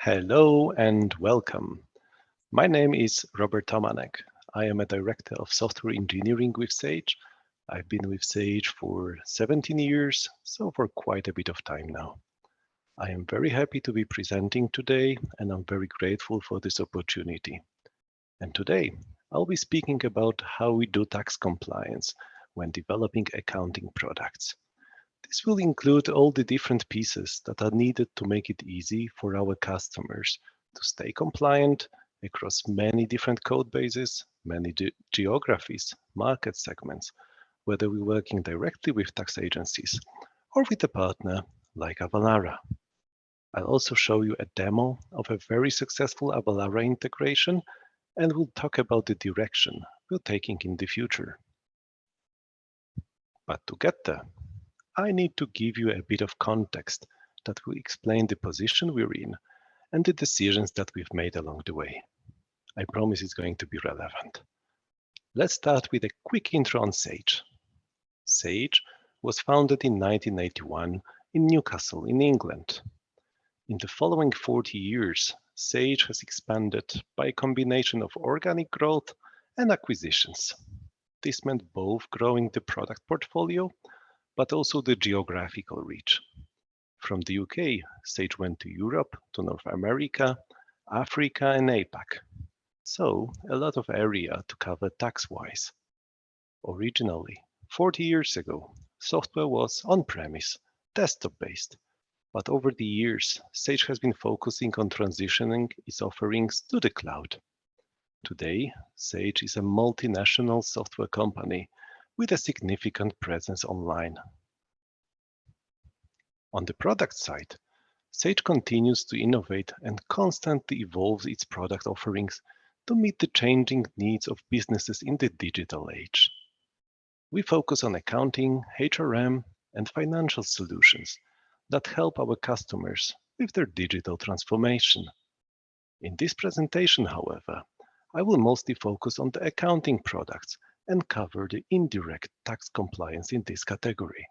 Hello and welcome. My name is Robert Tomanek. I am a director of software engineering with Sage. I've been with Sage for 17 years, so for quite a bit of time now. I am very happy to be presenting today, and I'm very grateful for this opportunity. And today, I'll be speaking about how we do tax compliance when developing accounting products. This will include all the different pieces that are needed to make it easy for our customers to stay compliant across many different code bases, many geographies, market segments, whether we're working directly with tax agencies or with a partner like Avalara. I'll also show you a demo of a very successful Avalara integration, and we'll talk about the direction we're taking in the future. But to get there, I need to give you a bit of context that will explain the position we're in and the decisions that we've made along the way. I promise it's going to be relevant. Let's start with a quick intro on Sage. Sage was founded in 1981 in Newcastle in England. In the following 40 years, Sage has expanded by a combination of organic growth and acquisitions. This meant both growing the product portfolio but also the geographical reach. From the UK, Sage went to Europe, to North America, Africa, and APAC. So, a lot of area to cover tax-wise. Originally, 40 years ago, software was on-premise, desktop-based, but over the years, Sage has been focusing on transitioning its offerings to the cloud. Today, Sage is a multinational software company with a significant presence online. On the product side, Sage continues to innovate and constantly evolves its product offerings to meet the changing needs of businesses in the digital age. We focus on accounting, HRM, and financial solutions that help our customers with their digital transformation. In this presentation, however, I will mostly focus on the accounting products and cover the indirect tax compliance in this category.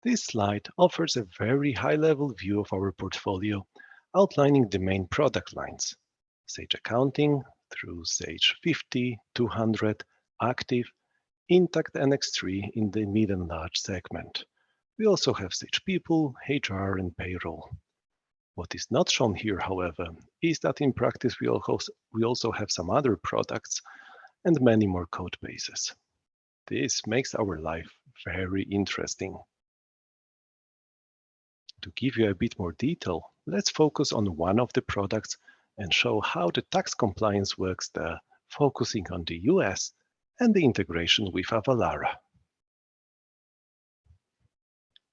This slide offers a very high-level view of our portfolio, outlining the main product lines: Sage Accounting through Sage 50, 200, Active, Intacct and X3 in the mid and large segment. We also have Sage People, HR, and Payroll. What is not shown here, however, is that in practice we also have some other products and many more code bases. This makes our life very interesting. To give you a bit more detail, let's focus on one of the products and show how the tax compliance works there, focusing on the US and the integration with Avalara.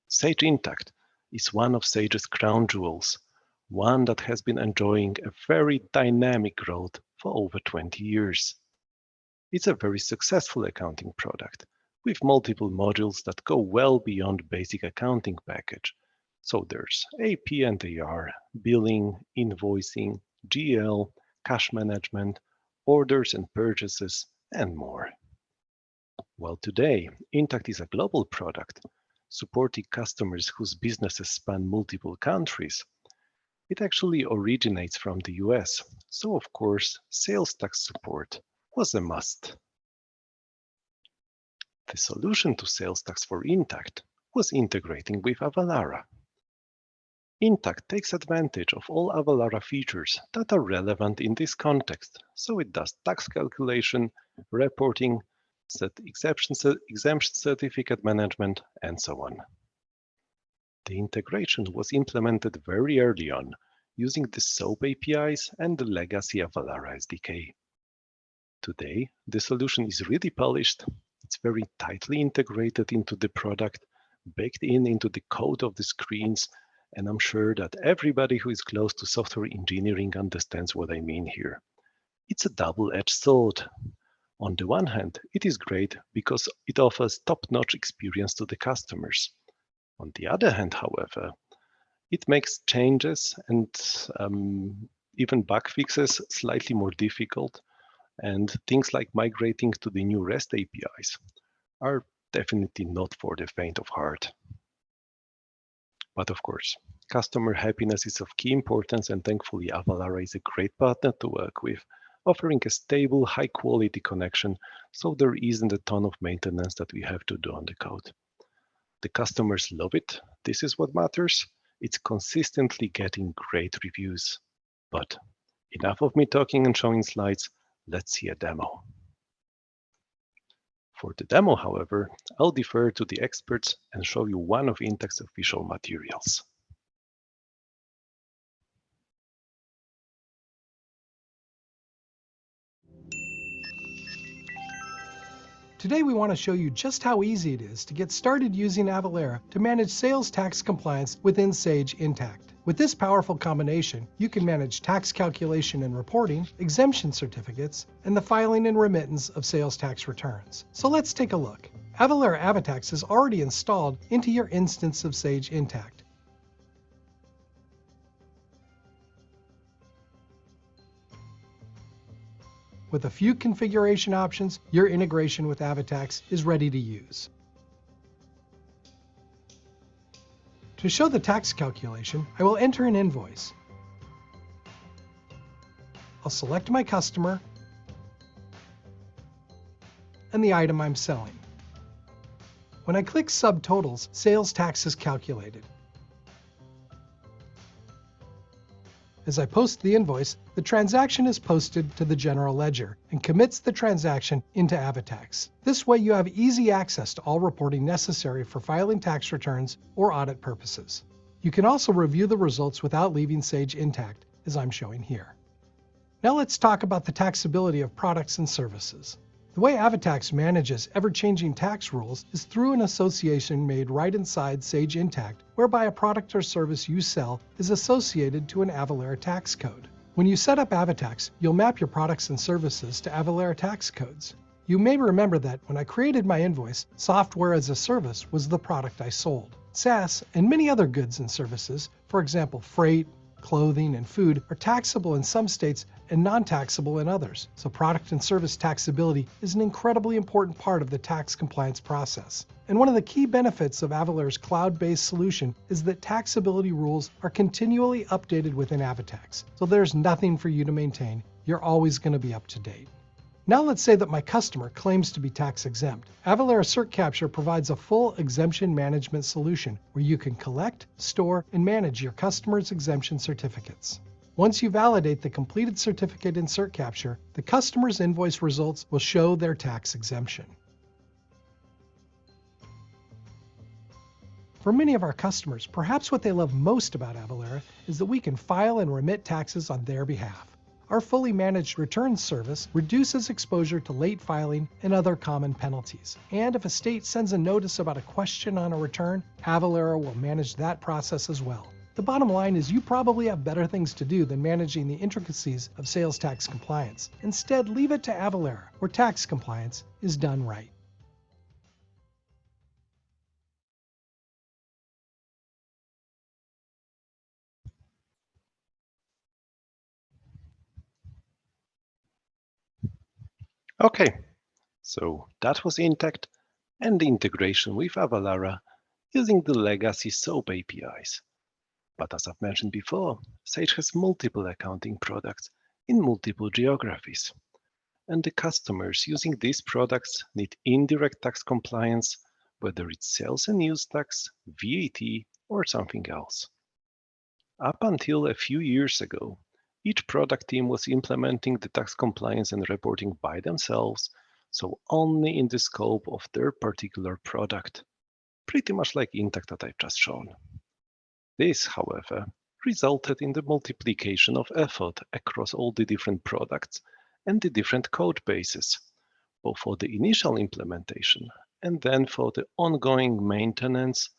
Sage Intacct is one of Sage's crown jewels, one that has been enjoying a very dynamic growth for over 20 years. It's a very successful accounting product with multiple modules that go well beyond basic accounting package. So there's AP and AR, billing, invoicing, GL, cash management, orders and purchases, and more. Well, today, Intacct is a global product, supporting customers whose businesses span multiple countries. It actually originates from the US, so of course, sales tax support was a must. The solution to sales tax for Intacct was integrating with Avalara. Intacct takes advantage of all Avalara features that are relevant in this context, so it does tax calculation, reporting, exemption certificate management, and so on. The integration was implemented very early on, using the SOAP APIs and the legacy Avalara SDK. Today, the solution is really polished, it's very tightly integrated into the product, baked into the code of the screens, and I'm sure that everybody who is close to software engineering understands what I mean here. It's a double-edged sword. On the one hand, it is great because it offers top-notch experience to the customers. On the other hand, however, it makes changes and even bug fixes slightly more difficult, and things like migrating to the new REST APIs are definitely not for the faint of heart. But of course, Customer happiness is of key importance, and thankfully Avalara is a great partner to work with, offering a stable, high-quality connection, so there isn't a ton of maintenance that we have to do on the code. The customers love it. This is what matters. It's consistently getting great reviews. But enough of me talking and showing slides. Let's see a demo. For the demo, however, I'll defer to the experts and show you one of Intacct's official materials. Today we want to show you just how easy it is to get started using Avalara to manage sales tax compliance within Sage Intacct. With this powerful combination, you can manage tax calculation and reporting, exemption certificates, and the filing and remittance of sales tax returns. So let's take a look. Avalara Avatax is already installed into your instance of Sage Intacct. With a few configuration options, your integration with Avatax is ready to use. To show the tax calculation, I will enter an invoice. I'll select my customer and the item I'm selling. When I click Subtotals, sales tax is calculated. As I post the invoice, the transaction is posted to the general ledger and commits the transaction into Avatax. This way you have easy access to all reporting necessary for filing tax returns or audit purposes. You can also review the results without leaving Sage Intacct, as I'm showing here. Now let's talk about the taxability of products and services. The way Avatax manages ever-changing tax rules is through an association made right inside Sage Intacct, whereby a product or service you sell is associated to an Avalara tax code. When you set up Avatax, you'll map your products and services to Avalara tax codes. You may remember that when I created my invoice, software as a service was the product I sold. SaaS and many other goods and services, for example freight, clothing, and food, are taxable in some states and non-taxable in others. So product and service taxability is an incredibly important part of the tax compliance process. And one of the key benefits of Avalara's cloud-based solution is that taxability rules are continually updated within Avatax. So there's nothing for you to maintain. You're always going to be up to date. Now let's say that my customer claims to be tax exempt. Avalara CertCapture provides a full exemption management solution where you can collect, store, and manage your customer's exemption certificates. Once you validate the completed certificate in CertCapture, the customer's invoice results will show their tax exemption. For many of our customers, perhaps what they love most about Avalara is that we can file and remit taxes on their behalf. Our fully managed returns service reduces exposure to late filing and other common penalties. And if a state sends a notice about a question on a return, Avalara will manage that process as well. The bottom line is you probably have better things to do than managing the intricacies of sales tax compliance. Instead, leave it to Avalara, where tax compliance is done right. Okay, so that was Intacct and the integration with Avalara using the legacy SOAP APIs. But as I've mentioned before, Sage has multiple accounting products in multiple geographies. And the customers using these products need indirect tax compliance, whether it's sales and use tax, VAT, or something else. Up until a few years ago, each product team was implementing the tax compliance and reporting by themselves, so only in the scope of their particular product, pretty much like Intacct that I've just shown. This, however, resulted in the multiplication of effort across all the different products and the different code bases, both for the initial implementation and then for the ongoing maintenance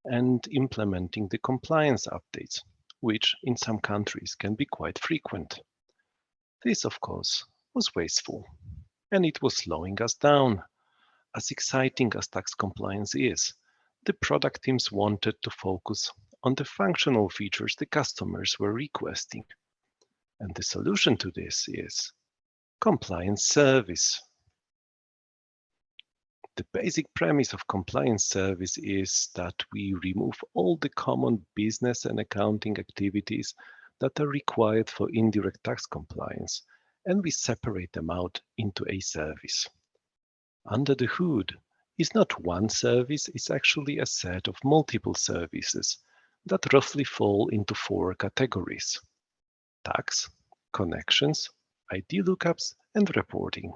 and implementing the compliance updates, which in some countries can be quite frequent. This, of course, was wasteful, and it was slowing us down. As exciting as tax compliance is, the product teams wanted to focus on the functional features the customers were requesting. And the solution to this is compliance service. The basic premise of compliance service is that we remove all the common business and accounting activities that are required for indirect tax compliance, and we separate them out into a service. Under the hood is not one service, it's actually a set of multiple services that roughly fall into 4 categories: tax, connections, ID lookups, and reporting.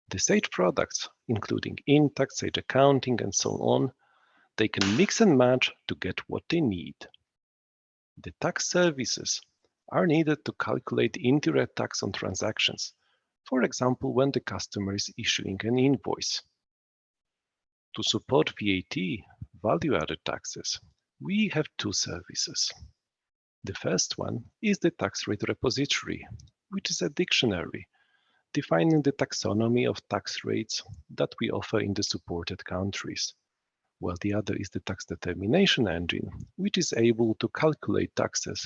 The Sage products, including Intacct, Sage Accounting, and so on, they can mix and match to get what they need. The tax services are needed to calculate indirect tax on transactions, for example, when the customer is issuing an invoice. To support VAT, value-added taxes, we have 2 services. The first one is the tax rate repository, which is a dictionary defining the taxonomy of tax rates that we offer in the supported countries, while the other is the tax determination engine, which is able to calculate taxes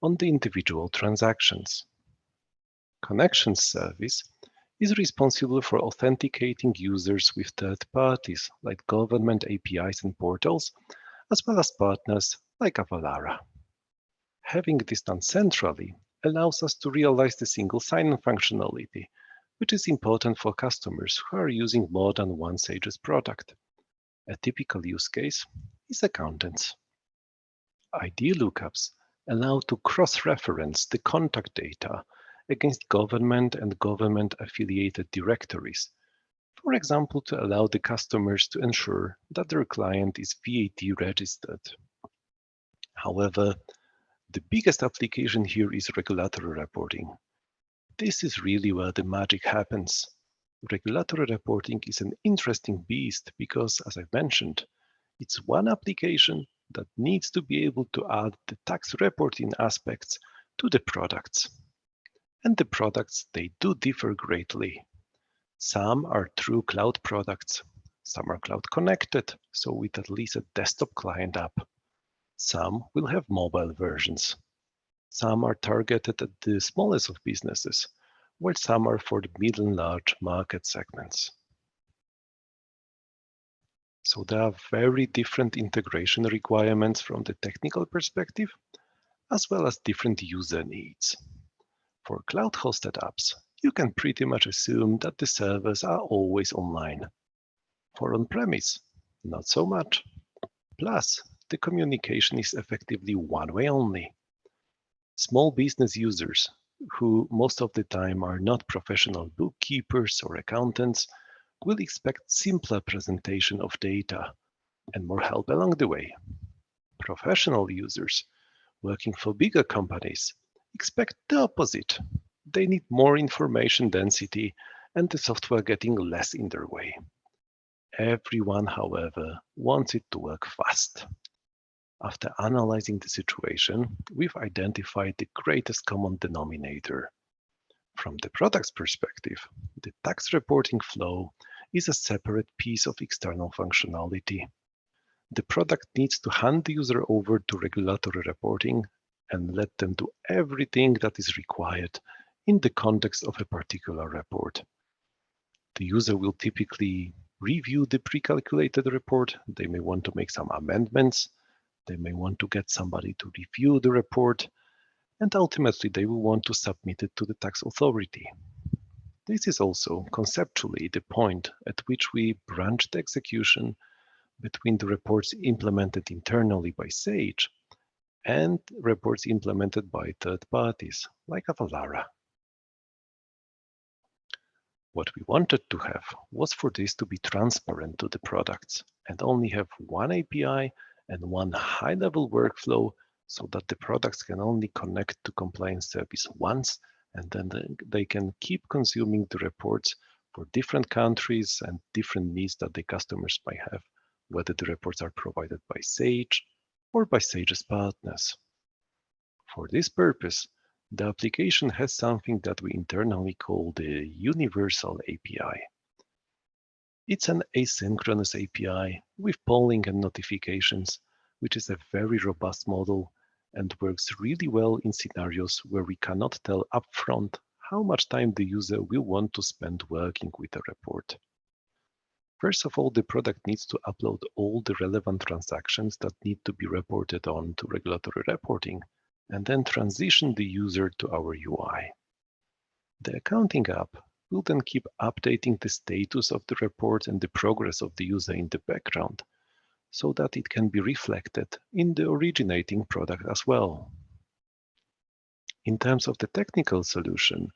on the individual transactions. Connections service is responsible for authenticating users with third parties like government APIs and portals, as well as partners like Avalara. Having this done centrally allows us to realize the single sign-on functionality, which is important for customers who are using more than one Sage's product. A typical use case is accountants. ID lookups allow to cross-reference the contact data against government and government-affiliated directories, for example, to allow the customers to ensure that their client is VAT registered. However, the biggest application here is regulatory reporting. This is really where the magic happens. Regulatory reporting is an interesting beast because, as I've mentioned, it's one application that needs to be able to add the tax reporting aspects to the products. And the products, they do differ greatly. Some are true cloud products. Some are cloud connected, so with at least a desktop client app. Some will have mobile versions. Some are targeted at the smallest of businesses, while some are for the middle and large market segments. So there are very different integration requirements from the technical perspective, as well as different user needs. For cloud-hosted apps, you can pretty much assume that the servers are always online. For on-premise, not so much. Plus, the communication is effectively one way only. Small business users, who most of the time are not professional bookkeepers or accountants, will expect simpler presentation of data and more help along the way. Professional users working for bigger companies expect the opposite. They need more information density and the software getting less in their way. Everyone, however, wants it to work fast. After analyzing the situation, we've identified the greatest common denominator. From the product's perspective, the tax reporting flow is a separate piece of external functionality. The product needs to hand the user over to regulatory reporting and let them do everything that is required in the context of a particular report. The user will typically review the pre-calculated report. They may want to make some amendments. They may want to get somebody to review the report, and ultimately they will want to submit it to the tax authority. This is also conceptually the point at which we branch the execution between the reports implemented internally by Sage and reports implemented by third parties like Avalara. What we wanted to have was for this to be transparent to the products and only have one API and one high-level workflow so that the products can only connect to compliance service once, and then they can keep consuming the reports for different countries and different needs that the customers might have, whether the reports are provided by Sage or by Sage's partners. For this purpose, the application has something that we internally call the Universal API. It's an asynchronous API with polling and notifications, which is a very robust model and works really well in scenarios where we cannot tell upfront how much time the user will want to spend working with a report. First of all, the product needs to upload all the relevant transactions that need to be reported on to regulatory reporting, and then transition the user to our UI. The accounting app will then keep updating the status of the report and the progress of the user in the background, so that it can be reflected in the originating product as well. In terms of the technical solution,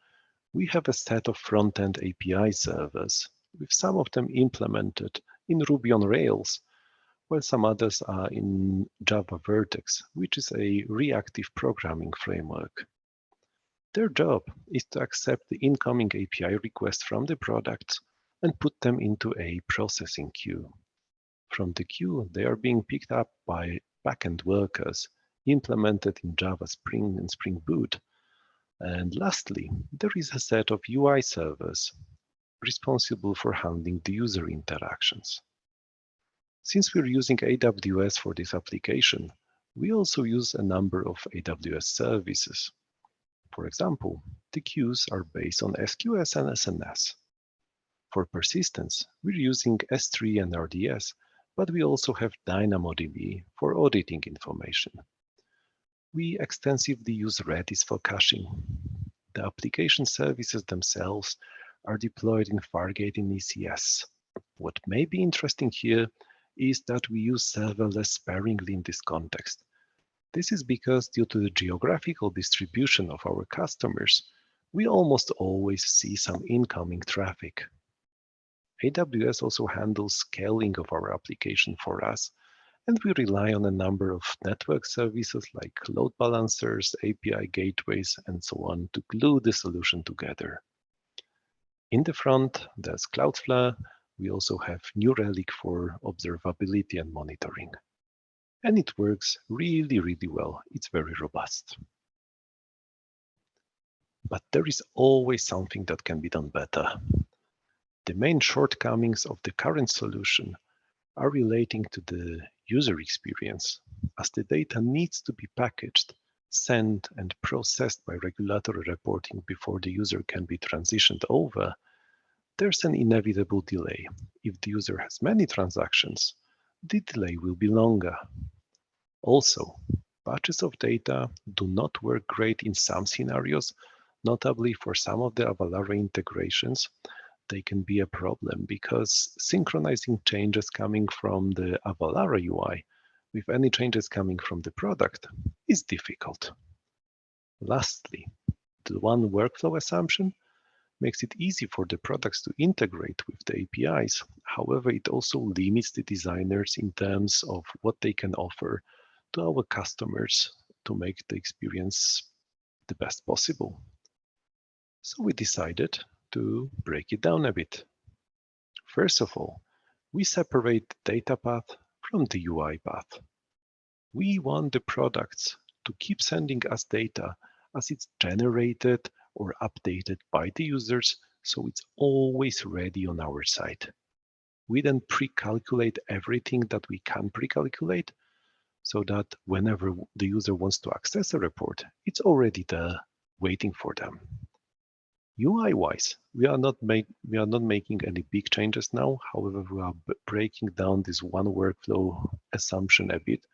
we have a set of front-end API servers, with some of them implemented in Ruby on Rails, while some others are in Java Vertex, which is a reactive programming framework. Their job is to accept the incoming API requests from the products and put them into a processing queue. From the queue, they are being picked up by backend workers implemented in Java Spring and Spring Boot. And lastly, there is a set of UI servers responsible for handling the user interactions. Since we're using AWS for this application, we also use a number of AWS services. For example, the queues are based on SQS and SNS. For persistence, we're using S3 and RDS, but we also have DynamoDB for auditing information. We extensively use Redis for caching. The application services themselves are deployed in Fargate in ECS. What may be interesting here is that we use serverless sparingly in this context. This is because due to the geographical distribution of our customers, we almost always see some incoming traffic. AWS also handles scaling of our application for us, and we rely on a number of network services like load balancers, API gateways, and so on to glue the solution together. In the front, there's Cloudflare. We also have New Relic for observability and monitoring. And it works really, really well. It's very robust. But there is always something that can be done better. The main shortcomings of the current solution are relating to the user experience, as the data needs to be packaged, sent, and processed by regulatory reporting before the user can be transitioned over. There's an inevitable delay. If the user has many transactions, the delay will be longer. Also, batches of data do not work great in some scenarios, notably for some of the Avalara integrations. They can be a problem because synchronizing changes coming from the Avalara UI with any changes coming from the product is difficult. Lastly, the one workflow assumption makes it easy for the products to integrate with the APIs. However, it also limits the designers in terms of what they can offer to our customers to make the experience the best possible. So we decided to break it down a bit. First of all, we separate the data path from the UI path. We want the products to keep sending us data as it's generated or updated by the users, so it's always ready on our side. We then pre-calculate everything that we can pre-calculate, so that whenever the user wants to access a report, it's already there waiting for them. UI-wise, we are not making any big changes now. However, we are breaking down this one workflow assumption a bit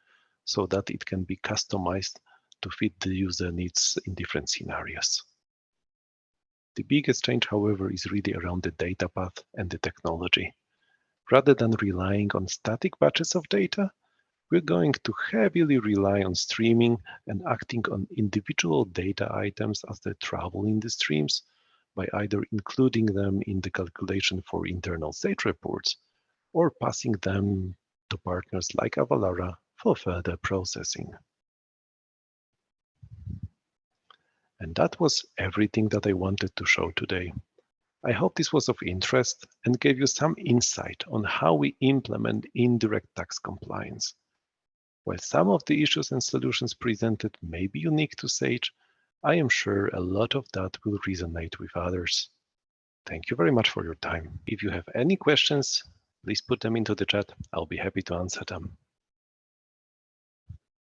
so that it can be customized to fit the user needs in different scenarios. The biggest change, however, is really around the data path and the technology. Rather than relying on static batches of data, we're going to heavily rely on streaming and acting on individual data items as they travel in the streams by either including them in the calculation for internal Sage reports or passing them to partners like Avalara for further processing. And that was everything that I wanted to show today. I hope this was of interest and gave you some insight on how we implement indirect tax compliance. While some of the issues and solutions presented may be unique to Sage, I am sure a lot of that will resonate with others. Thank you very much for your time. If you have any questions, please put them into the chat. I'll be happy to answer them.